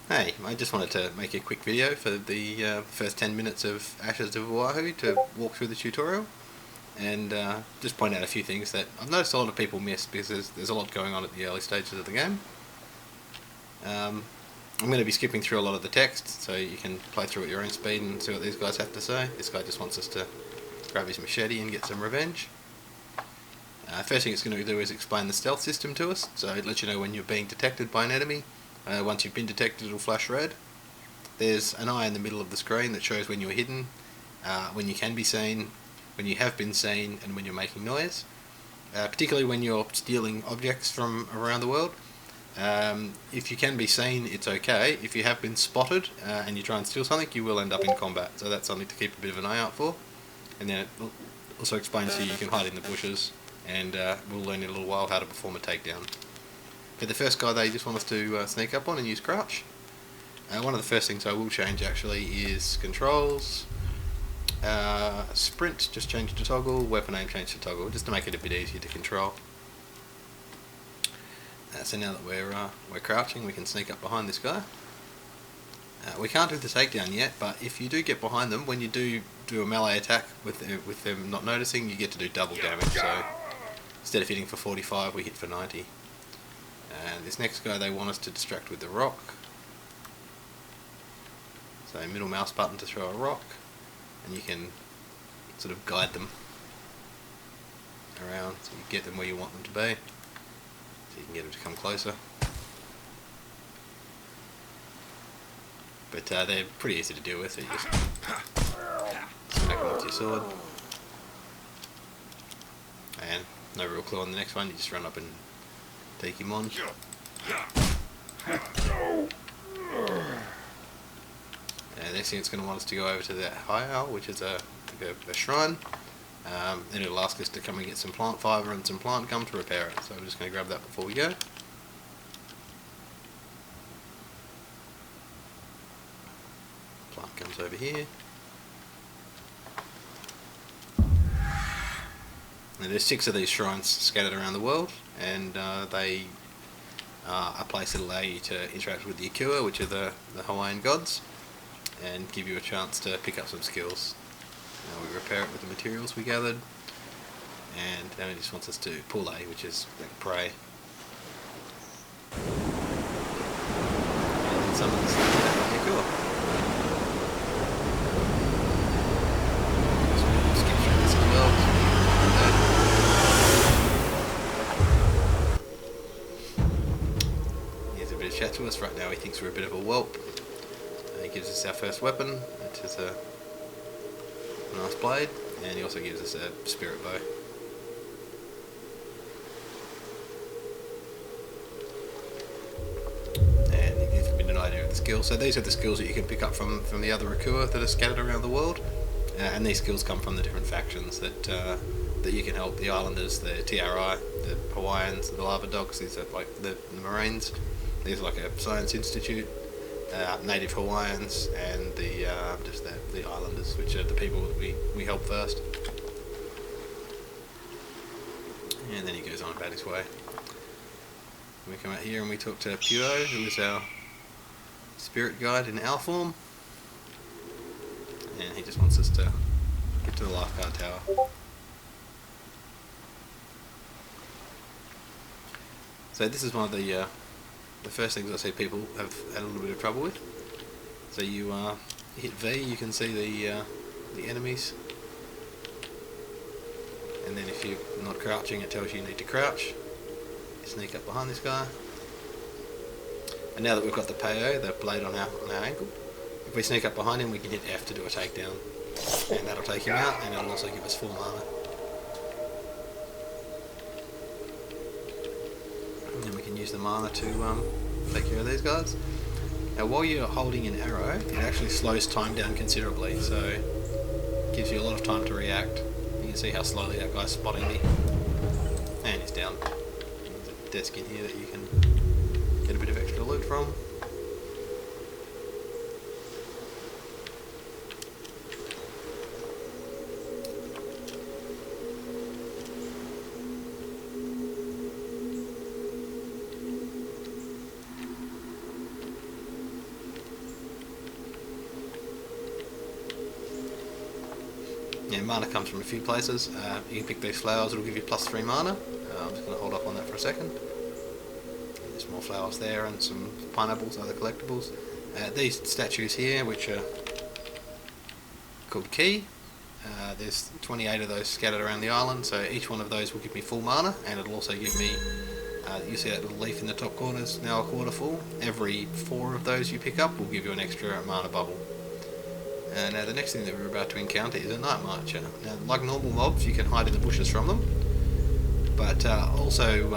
Hey, I just wanted to make a quick video for the first 10 minutes of Ashes of Oahu to walk through the tutorial and just point out a few things that I've noticed a lot of people miss because there's a lot going on at the early stages of the game. I'm going to be skipping through a lot of the text so you can play through at your own speed and see what these guys have to say. This guy just wants us to grab his machete and get some revenge. First thing it's going to do is explain the stealth system to us, so it lets you know when you're being detected by an enemy. Once you've been detected, it'll flash red. There's an eye in the middle of the screen that shows when you're hidden, when you can be seen, when you have been seen, and when you're making noise. Particularly when you're stealing objects from around the world. If you can be seen, it's okay. If you have been spotted and you try and steal something, you will end up in combat. So that's something to keep a bit of an eye out for. And then it also explains to you can hide in the bushes, and we'll learn in a little while how to perform a takedown. But the first guy they just want us to sneak up on and use crouch. One of the first things I will change actually is controls. Sprint just change to toggle, weapon aim change to toggle, just to make it a bit easier to control. So now that we're crouching, we can sneak up behind this guy. We can't do the takedown yet, but if you do get behind them, when you do a melee attack with them not noticing, you get to do double damage. So instead of hitting for 45, we hit for 90. And this next guy they want us to distract with the rock. So middle mouse button to throw a rock, and you can sort of guide them around so you get them where you want them to be. So you can get them to come closer. But they're pretty easy to deal with, so you just smack them with your sword. And no real clue on the next one, you just run up and take him on. And next thing it's going to want us to go over to that high owl, which is a shrine. Then it'll ask us to come and get some plant fibre and some plant gum to repair it. So we're just going to grab that before we go. Plant gum's over here. And there's 6 of these shrines scattered around the world, and they are a place that allow you to interact with the Akua, which are the Hawaiian gods, and give you a chance to pick up some skills. Now we repair it with the materials we gathered, and now it just wants us to pull A, which is like prey. And then summon the Akua. Skip through this as well. Chat to us. Right now he thinks we're a bit of a whelp. He gives us our first weapon, which is a nice blade, and he also gives us a spirit bow. And he gives me an idea of the skills. So these are the skills that you can pick up from the other Akua that are scattered around the world, and these skills come from the different factions that you can help. The Islanders, the TRI, the Hawaiians, the Lava Dogs. These are like the Marines. These are like a science institute, native Hawaiians, and just the Islanders, which are the people that we help first. And then he goes on about his way. We come out here and we talk to Puo, who is our spirit guide in our form, and he just wants us to get to the lifeguard tower. So this is one of the first things I see people have had a little bit of trouble with. So you hit V, you can see the enemies, and then if you're not crouching, it tells you need to crouch. You sneak up behind this guy, and now that we've got the Peo, the blade on our ankle, if we sneak up behind him, we can hit F to do a takedown, and that'll take him out, and it'll also give us full mana. And then we can use the mana to take care of these guys. Now while you're holding an arrow, it actually slows time down considerably, so it gives you a lot of time to react. You can see how slowly that guy's spotting me. And he's down. There's a desk in here that you can get a bit of extra loot from. Yeah, mana comes from a few places. You can pick these flowers, it'll give you +3 mana. I'm just going to hold off on that for a second. There's more flowers there and some pineapples, other collectibles. These statues here, which are called Key, there's 28 of those scattered around the island, so each one of those will give me full mana, and it'll also give me, you see that little leaf in the top corner is now a quarter full. Every 4 of those you pick up will give you an extra mana bubble. Now the next thing that we're about to encounter is a night marcher. Now, like normal mobs, you can hide in the bushes from them, but also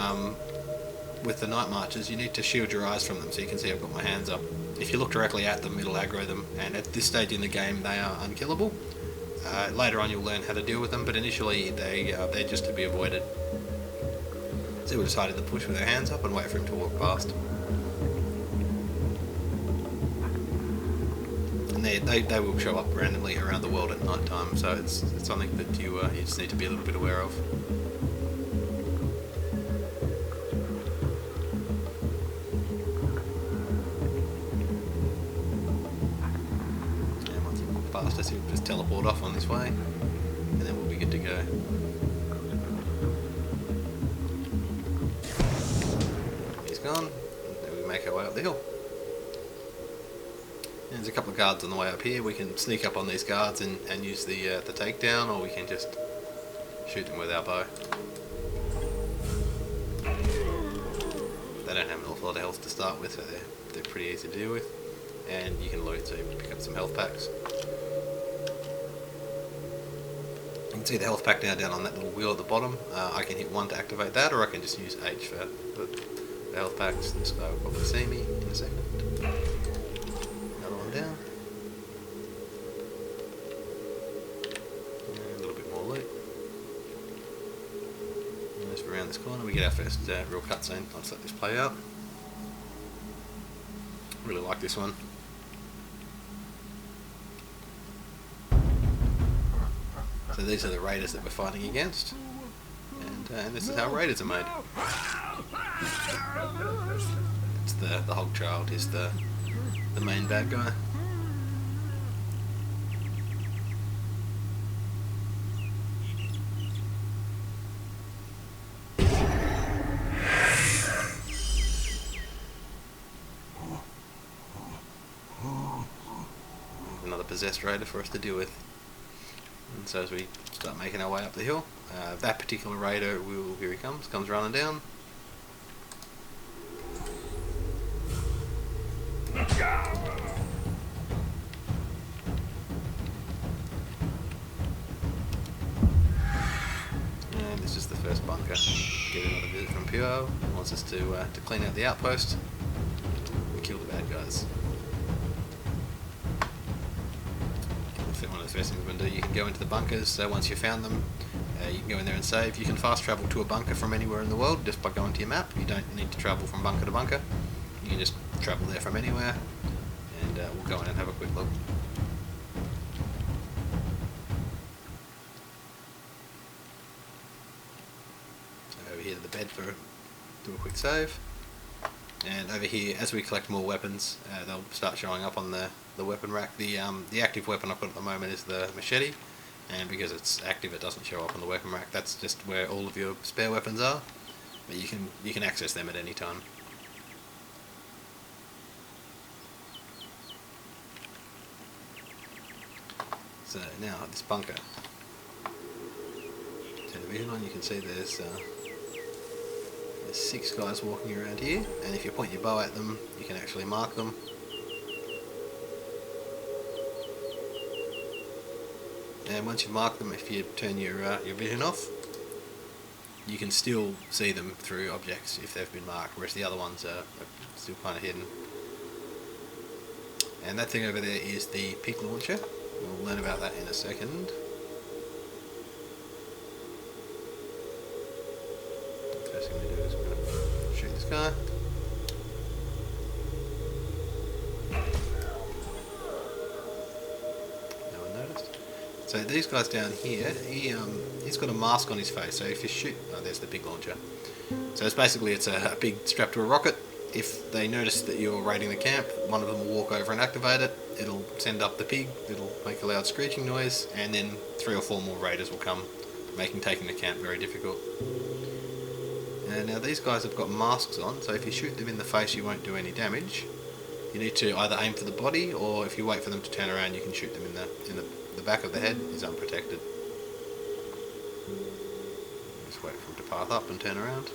with the night marchers you need to shield your eyes from them. So you can see I've got my hands up. If you look directly at them, it'll aggro them, and at this stage in the game they are unkillable. Later on you'll learn how to deal with them, but initially they're just to be avoided. So we'll just hide in the bush with our hands up and wait for him to walk past. And they will show up randomly around the world at night time, so it's something that you just need to be a little bit aware of. And once you walk past us, he'll just teleport off on this way, and then we'll be good to go. He's gone, and then we make our way up the hill. There's a couple of guards on the way up here. We can sneak up on these guards and use the takedown, or we can just shoot them with our bow. They don't have an awful lot of health to start with, so they're pretty easy to deal with. And you can loot, so you can pick up some health packs. You can see the health pack now down on that little wheel at the bottom. I can hit 1 to activate that, or I can just use H for the health packs. This guy will probably see me in a second. Down. And a little bit more loot. And as we're around this corner, we get our first real cutscene. I'll just let this play out. Really like this one. So these are the raiders that we're fighting against, and this is how raiders are made. It's the Hog Child is the main bad guy. Another possessed raider for us to deal with. And so as we start making our way up the hill, that particular raider here he comes running down. And this is the first bunker. Get another visit from Pure. He wants us to clean out the outpost and kill the bad guys. One of the first things we're going to do, you can go into the bunkers, so once you've found them, you can go in there and save. You can fast travel to a bunker from anywhere in the world just by going to your map. You don't need to travel from bunker to bunker. You can just travel there from anywhere, and we'll go in and have a quick look. So over here to the bed do a quick save. And over here, as we collect more weapons, they'll start showing up on the weapon rack. The active weapon I've got at the moment is the machete, and because it's active it doesn't show up on the weapon rack. That's just where all of your spare weapons are, but you can access them at any time. So now at this bunker, turn the vision on, you can see there's 6 guys walking around here, and if you point your bow at them you can actually mark them. And once you mark them, if you turn your vision off, you can still see them through objects if they've been marked, whereas the other ones are still kind of hidden. And that thing over there is the pig launcher. We'll learn about that in a second. First thing we do is we're going to shoot this guy. No one noticed. So these guys down here, he's got a mask on his face, so if you shoot, oh, there's the big launcher. So it's basically a pig strapped to a rocket, If they notice that you're raiding the camp, one of them will walk over and activate it. It'll send up the pig, it'll make a loud screeching noise, and then 3 or 4 more raiders will come, making taking the camp very difficult. And now these guys have got masks on, so if you shoot them in the face you won't do any damage. You need to either aim for the body, or if you wait for them to turn around you can shoot them in the back of the head is unprotected. Just wait for them to path up and turn around.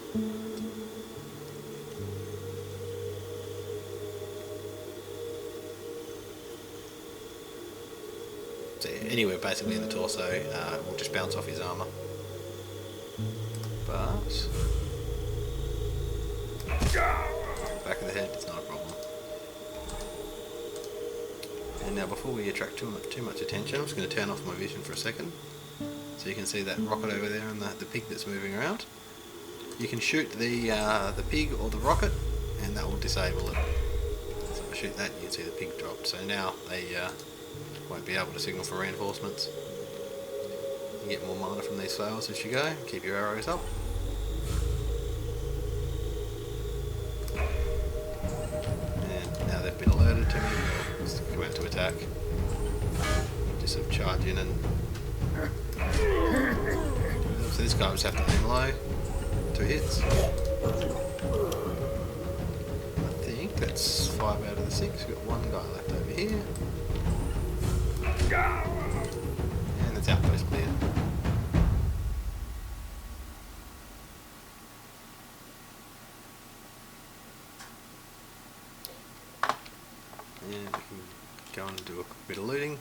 So anywhere basically in the torso will just bounce off his armour. But back of the head is not a problem. And now before we attract too much attention, I'm just going to turn off my vision for a second. So you can see that rocket over there and the pig that's moving around. You can shoot the pig or the rocket and that will disable it. So if I shoot that you can see the pig dropped. So now they won't be able to signal for reinforcements. You get more mana from these sails as you go. Keep your arrows up. And now they've been alerted to me, they'll come out to attack. Just sort of charge in and... So this guy will just have to aim low. 2 hits. I think that's 5 out of the 6. We've got 1 guy left over here. And that's outpost cleared. And we can go and do a bit of looting.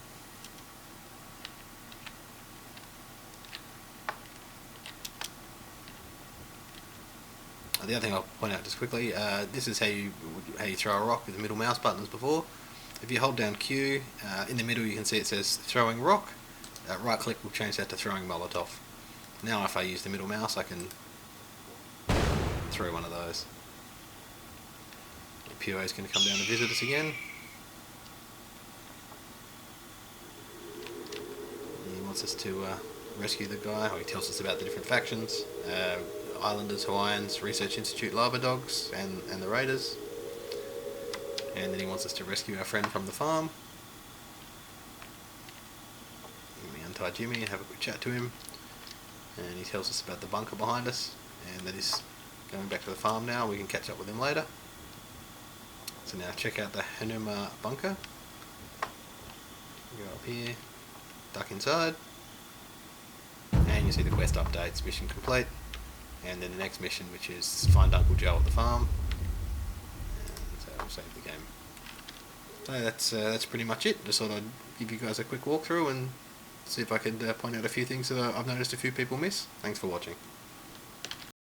The other thing I'll point out just quickly, this is how you throw a rock with the middle mouse button as before. If you hold down Q, in the middle you can see it says throwing rock. Right click will change that to throwing Molotov. Now if I use the middle mouse I can throw one of those. The POA is going to come down and visit us again. He wants us to rescue the guy, or he tells us about the different factions. Islanders, Hawaiians, Research Institute, Lava Dogs, and the Raiders. And then he wants us to rescue our friend from the farm. We untie Jimmy and have a quick chat to him. And he tells us about the bunker behind us, and that he's going back to the farm now. We can catch up with him later. So now check out the Hanuma bunker. Go up here, duck inside, and you see the quest updates, mission complete. And then the next mission, which is find Uncle Joe at the farm, and so we'll save the game. So that's pretty much it. Just thought I'd give you guys a quick walkthrough and see if I could point out a few things that I've noticed a few people miss. Thanks for watching.